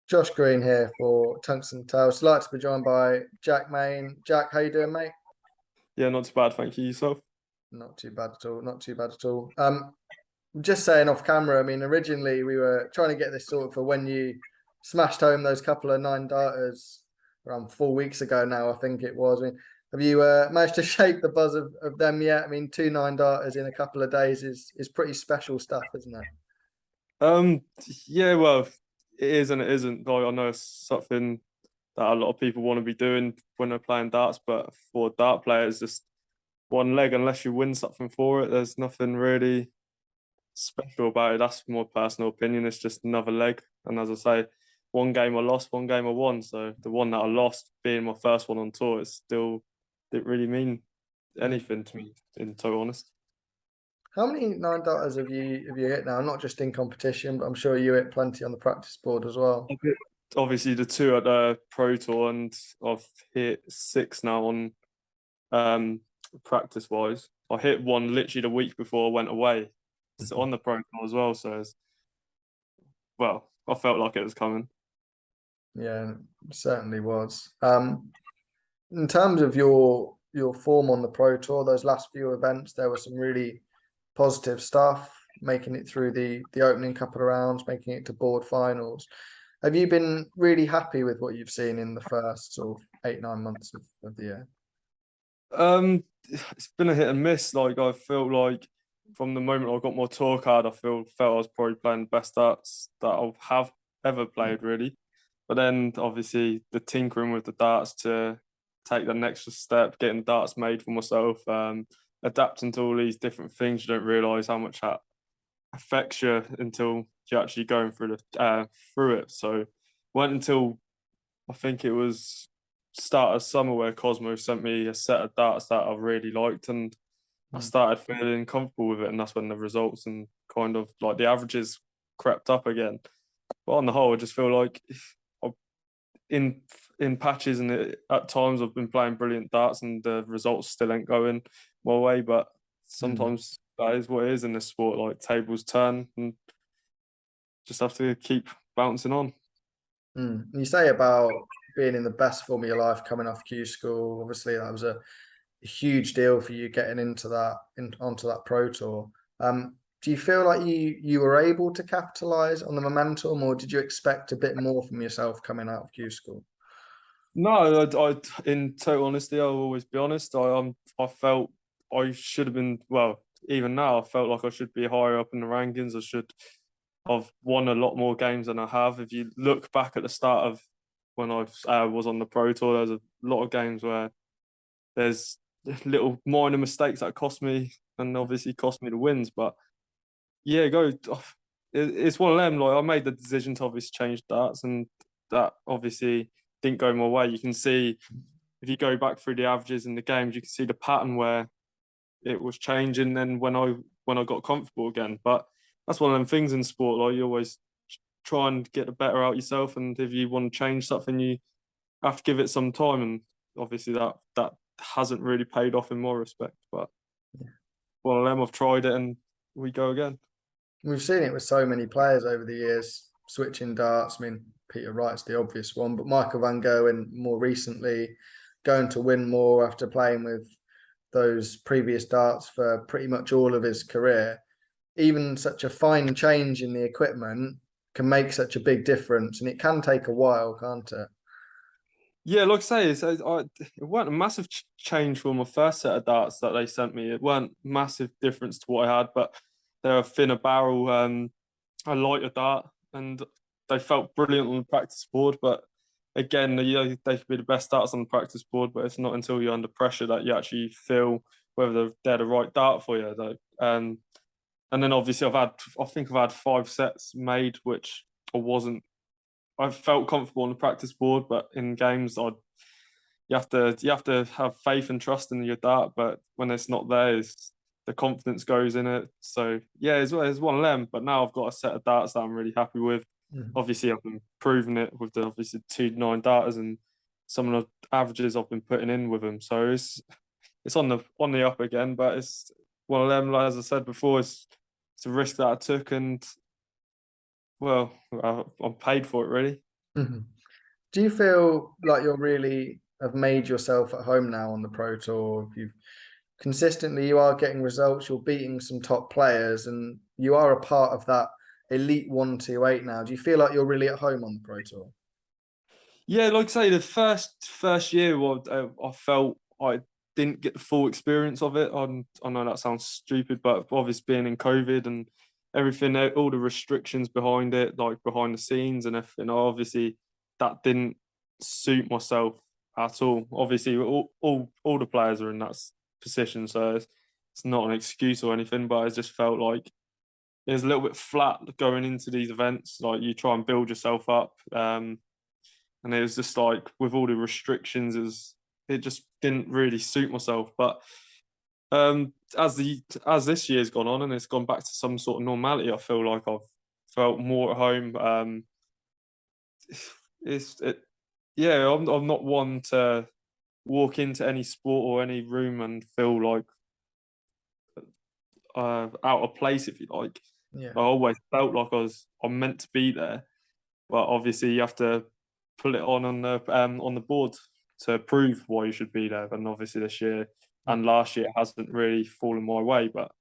Josh Green here for Tungsten Tales. Like to be joined by Jack Main. Jack, how you doing, mate? Yeah, not too bad, thank you. Yourself? Not too bad at all. Not too bad at all. Just saying off camera. I mean, originally we were trying to get this sorted for when you smashed home those couple of nine darters around 4 weeks ago. Now I think it was. I mean, have you managed to shake the buzz of them yet? I mean, two nine darters in a couple of days is pretty special stuff, isn't it? Um, yeah, well, it is and it isn't. Like, I know it's something that a lot of people want to be doing when they're playing darts, but for dart players, just one leg, unless you win something for it, there's nothing really special about it. That's my personal opinion. It's just another leg. And as I say, one game I lost, one game I won. So the one that I lost being my first one on tour, it still didn't really mean anything to me, in total honest. How many nine darters have you hit now? Not just in competition, but I'm sure you hit plenty on the practice board as well. Obviously the two at the Pro Tour, and I've hit six now on practice wise. I hit one literally the week before I went away. It's on the Pro Tour as well, so well, I felt like it was coming. Yeah, it certainly was. In terms of your form on the Pro Tour, those last few events, there was some really positive stuff, making it through the opening couple of rounds, making it to board finals. Have you been really happy with what you've seen in the first sort of 8, 9 months of the year? It's been a hit and miss. Like I feel like from the moment I got my tour card, I felt I was probably playing the best darts that I have ever played, really. But then obviously the tinkering with the darts to take the next step, getting the darts made for myself, adapting to all these different things, you don't realise how much that affects you until you're actually going through it. So it weren't until I think it was start of summer where Cosmo sent me a set of darts that I really liked, and I Mm. started feeling comfortable with it, and that's when the results and kind of like the averages crept up again. But on the whole, I just feel like I- in in patches and at times I've been playing brilliant darts and the results still ain't going my way. But Mm. sometimes that is what it is in this sport. Like tables turn, and just have to keep bouncing on. You say about being in the best form of your life coming off Q school. Obviously, that was a huge deal for you getting onto that pro tour. Do you feel like you were able to capitalize on the momentum, or did you expect a bit more from yourself coming out of Q school? No, in total honesty, I'll always be honest. I felt I should have been, well, even now, I felt like I should be higher up in the rankings. I've won a lot more games than I have. If you look back at the start of when I was on the Pro Tour, there's a lot of games where there's little minor mistakes that cost me, and obviously cost me the wins. But yeah, it's one of them. Like I made the decision to obviously change darts, and that obviously didn't go my way. You can see if you go back through the averages in the games, you can see the pattern where it was changing. Then when I got comfortable again, but that's one of them things in sport. Like you always try and get the better out yourself, and if you want to change something, you have to give it some time. And obviously that hasn't really paid off in my respect. But one of them, I've tried it, and we go again. We've seen it with so many players over the years switching darts. I mean, Peter Wright's the obvious one, but Michael Van Gogh, and more recently going to Winmau after playing with those previous darts for pretty much all of his career. Even such a fine change in the equipment can make such a big difference, and it can take a while, can't it? Yeah, like I say, it weren't a massive change from my first set of darts that they sent me. It weren't massive difference to what I had, but they're a thinner barrel, a lighter dart, and they felt brilliant on the practice board. But again, you know, they could be the best darts on the practice board, but it's not until you're under pressure that you actually feel whether they're the right dart for you. Though, and then obviously I think I've had five sets made, which I wasn't I felt comfortable on the practice board, but in games, you have to have faith and trust in your dart. But when it's not there, the confidence goes in it. So yeah, it's one of them. But now I've got a set of darts that I'm really happy with. Mhm. Obviously, I've been proving it with the obviously 2 9 darters and some of the averages I've been putting in with them. So it's on the up again. But it's one of them. Like, as I said before, it's a risk that I took, and well, I'm paid for it really. Mhm. Do you feel like you're really have made yourself at home now on the Pro Tour? You've consistently you are getting results, you're beating some top players, and you are a part of that elite 128 now. Do you feel like you're really at home on the Pro Tour? Yeah, like I say, the first year, I felt I didn't get the full experience of it. I know that sounds stupid, but obviously being in COVID and everything, all the restrictions behind it, like behind the scenes and everything, obviously that didn't suit myself at all. Obviously, all the players are in that position, so it's not an excuse or anything. But I just felt like it was a little bit flat going into these events. Like you try and build yourself up. And it was just like with all the restrictions, it just didn't really suit myself. But as this year's gone on and it's gone back to some sort of normality, I feel like I've felt more at home. It's it, yeah, I'm not one to walk into any sport or any room and feel like out of place, if you like. I Yeah. always felt like I'm meant to be there, but obviously you have to put it on the board to prove why you should be there. And obviously this year and last year it hasn't really fallen my way, but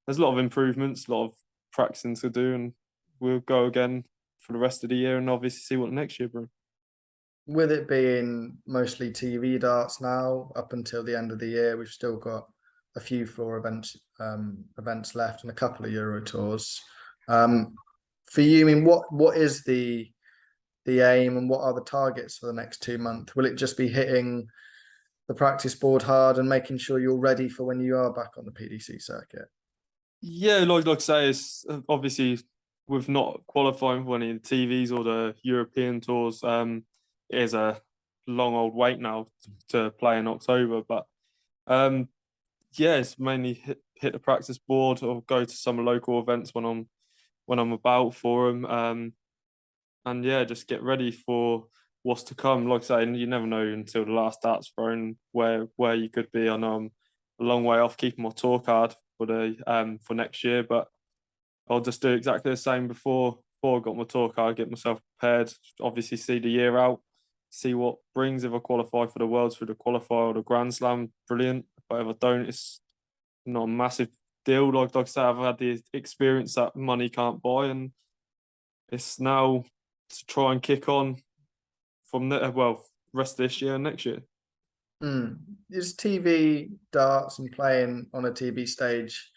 there's a lot of improvements, a lot of practicing to do, and we'll go again for the rest of the year and obviously see what next year brings. With it being mostly TV darts now, up until the end of the year, we've still got a few floor events left and a couple of Euro tours. For you, I mean, what is the aim and what are the targets for the next 2 months? Will it just be hitting the practice board hard and making sure you're ready for when you are back on the PDC circuit? Yeah, like I say, it's obviously with not qualifying for any of the TVs or the European tours, it is a long old wait now to play in October. But um, yeah, it's mainly hit the practice board or go to some local events when I'm about for them. And yeah, just get ready for what's to come. Like I say, you never know until the last dart's thrown where you could be. I know I'm a long way off keeping my tour card for next year, but I'll just do exactly the same before I got my tour card, get myself prepared. Obviously, see the year out, see what brings. If I qualify for the Worlds through the qualifier or the Grand Slam, brilliant. But if I don't, it's not a massive deal. Like I say, I've had the experience that money can't buy, and it's now to try and kick on from the rest of this year and next year. Mm. Is TV darts and playing on a TV stage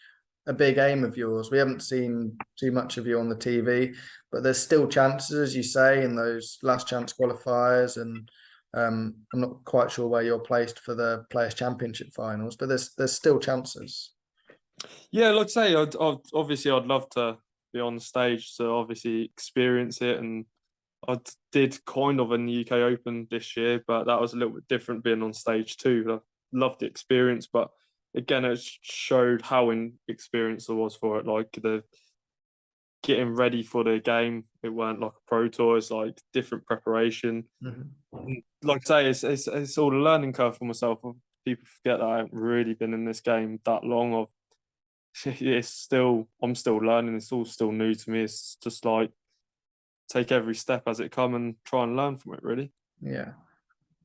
a big aim of yours? We haven't seen too much of you on the TV, but there's still chances, as you say, in those last chance qualifiers. And I'm not quite sure where you're placed for the Players' Championship finals, but there's still chances. Yeah, like I say, I'd love to be on the stage to obviously experience it, and I did kind of in the UK Open this year, but that was a little bit different being on stage too. I loved the experience, but again, it showed how inexperienced I was for it. Like the getting ready for the game, it weren't like a pro tour. It's like different preparation. Mhm. Like I say, it's all a learning curve for myself. People forget that I haven't really been in this game that long. Of I'm still learning. It's all still new to me. It's just like take every step as it come and try and learn from it. Really. Yeah.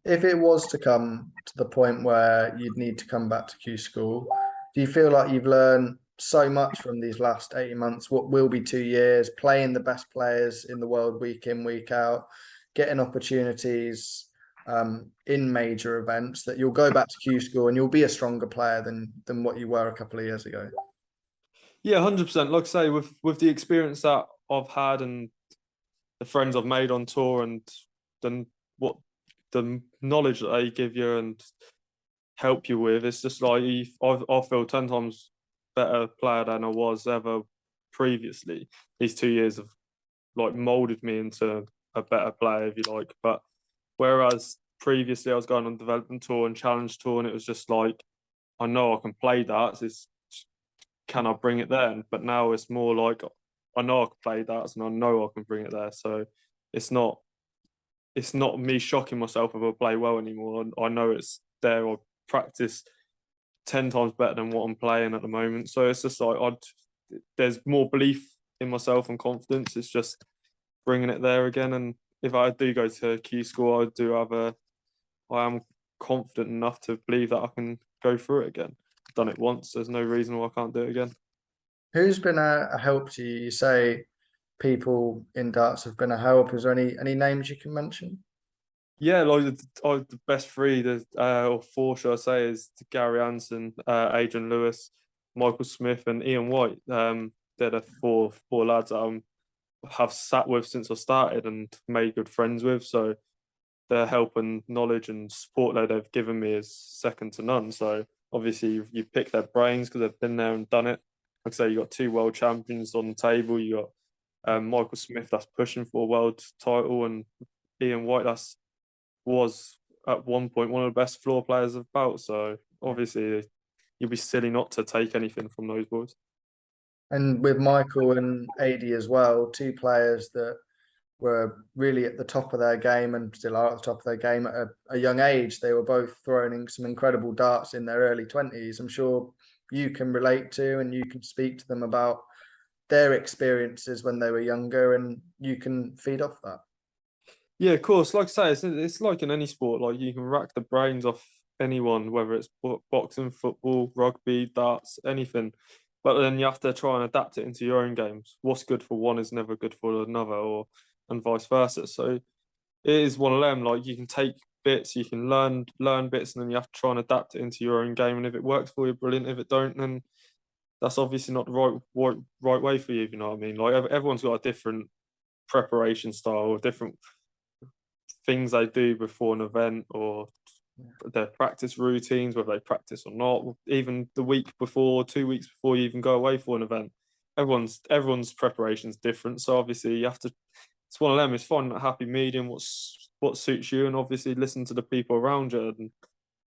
If it was to come to the point where you'd need to come back to Q school, do you feel like you've learned so much from these last 18 months, what will be 2 years, playing the best players in the world week in, week out, getting opportunities in major events, that you'll go back to Q school and you'll be a stronger player than what you were a couple of years ago? Yeah, 100%. Like I say, with the experience that I've had and the friends I've made on tour, and then what the knowledge that they give you and help you with, it's just like I feel 10 times better player than I was ever previously. These 2 years have like molded me into a better player, if you like. But whereas previously I was going on development tour and challenge tour, and it was just like I know I can play that. It's can I bring it there? But now it's more like I know I can play that, and I know I can bring it there. So it's not it's not me shocking myself if I play well anymore. I know it's there. I practice 10 times better than what I'm playing at the moment. So it's just like there's more belief in myself and confidence. It's just bringing it there again, and if I do go to Q school, I am confident enough to believe that I can go through it again. I've done it once. There's no reason why I can't do it again. Who's been a help to you? You say people in darts have been a help. Is there any names you can mention? Yeah, like the best three, or four, should I say, is Gary Anson, Adrian Lewis, Michael Smith, and Ian White. They're the four lads that I have sat with since I started and made good friends with. So their help and knowledge and support that they've given me is second to none. So obviously you pick their brains because they've been there and done it. Like I say, you got two world champions on the table. You got Michael Smith that's pushing for a world title, and Ian White was at one point one of the best floor players about. So obviously you'd be silly not to take anything from those boys. And with Michael and Adi as well, two players that were really at the top of their game and still are at the top of their game at a young age. They were both throwing in some incredible darts in their early 20s. I'm sure you can relate to and you can speak to them about their experiences when they were younger and you can feed off that. Yeah, of course. Like I say, it's like in any sport. Like you can rack the brains off anyone, whether it's boxing, football, rugby, darts, anything. But then you have to try and adapt it into your own games. What's good for one is never good for another, or and vice versa. So it is one of them. Like you can take bits, you can learn bits, and then you have to try and adapt it into your own game. And if it works for you, brilliant. If it don't, then that's obviously not the right way for you. If you know what I mean. Like everyone's got a different preparation style, or different things they do before an event, or their practice routines, whether they practice or not, even the week before, 2 weeks before you even go away for an event. Everyone's preparation is different. So obviously you have to, it's one of them, it's finding a happy medium, what suits you, and obviously listen to the people around you. And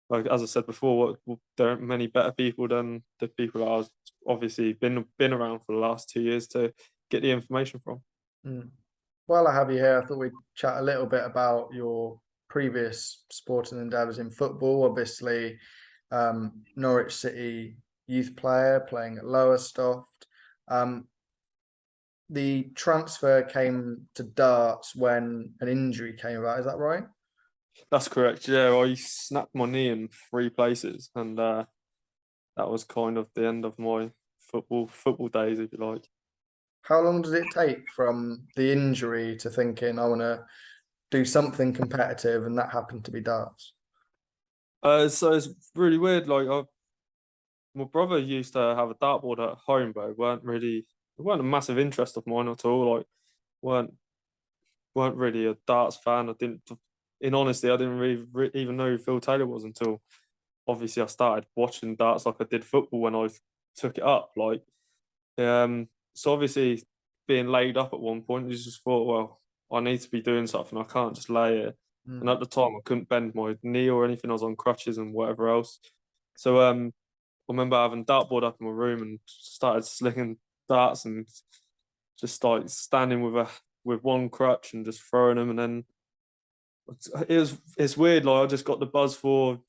like as I said before, there aren't many better people than the people that I've obviously been around for the last 2 years to get the information from. Mm. While I have you here, I thought we'd chat a little bit about your previous sporting endeavours in football. Obviously, Norwich City youth player playing at Lowestoft. The transfer came to darts when an injury came about. Is that right? That's correct. Yeah, I snapped my knee in three places, and that was kind of the end of my football days, if you like. How long did it take from the injury to thinking I want to do something competitive, and that happened to be darts? So it's really weird. My brother used to have a dartboard at home, but it weren't a massive interest of mine at all. Like, weren't weren't really a darts fan. In honesty, I didn't really even know who Phil Taylor was until obviously I started watching darts like I did football when I took it up. So obviously being laid up at one point, you just thought, well, I need to be doing something. I can't just lay here. And Mm. at the time, I couldn't bend my knee or anything. I was on crutches and whatever else. So I remember having dartboard up in my room and started slinging darts and just like standing with one crutch and just throwing them. And then it's weird. Like I just got the buzz for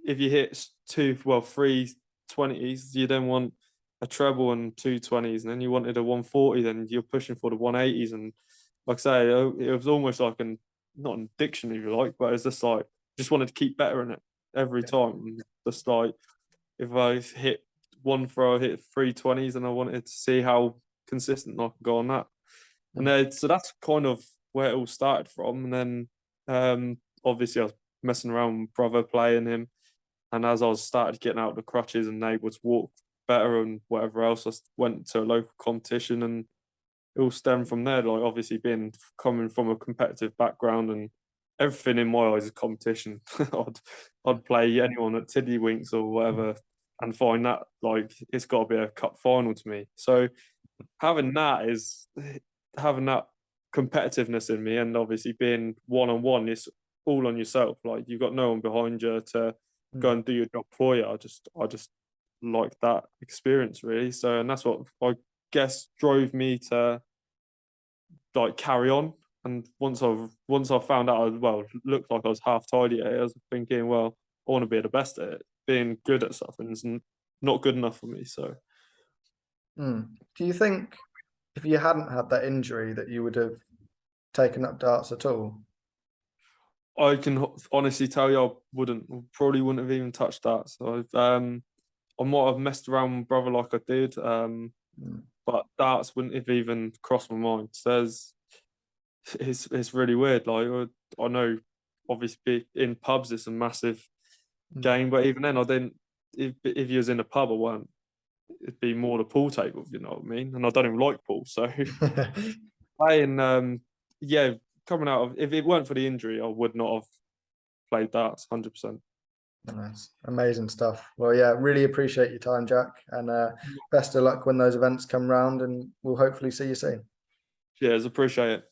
if you hit three 20s, you then want a treble and two 20s, and then you wanted a 140, then you're pushing for the 180s. And like I say, it was almost like not an addiction, if you like, but it's just like, just wanted to keep better in it every Yeah. time. And just like, if I hit one throw, I hit 320s, and I wanted to see how consistent I could go on that. And Mm. then, so that's kind of where it all started from. And then obviously I was messing around with brother playing him. And as I was started getting out of the crutches and able to walk better and whatever else, I went to a local competition, and it all stemmed from there. Like obviously being coming from a competitive background, and everything in my eyes is competition. I'd play anyone at Tiddlywinks or whatever and find that like it's got to be a cup final to me. So having that is having that competitiveness in me, and obviously being one on one, it's all on yourself. Like you've got no one behind you to go Mm. and do your job for you. I just like that experience really. So and that's what I guess drove me to like carry on. And once I found out looked like I was half tidy at it, I was thinking, well, I want to be the best at it. Being good at something is not good enough for me. So Mm. Do you think if you hadn't had that injury that you would have taken up darts at all? I can honestly tell you, probably wouldn't have even touched that. So I might have messed around with my brother like I did, Mm. but darts wouldn't have even crossed my mind. It's really weird. Like I know, obviously in pubs it's a massive game, but even then I didn't. If you was in a pub, I weren't. It'd be more the pool table, you know what I mean. And I don't even like pool, so playing, yeah, coming out of if it weren't for the injury, I would not have played darts 100%. Nice, amazing stuff. Well, yeah, really appreciate your time, Jack, and best of luck when those events come round, and we'll hopefully see you soon. Cheers, appreciate it.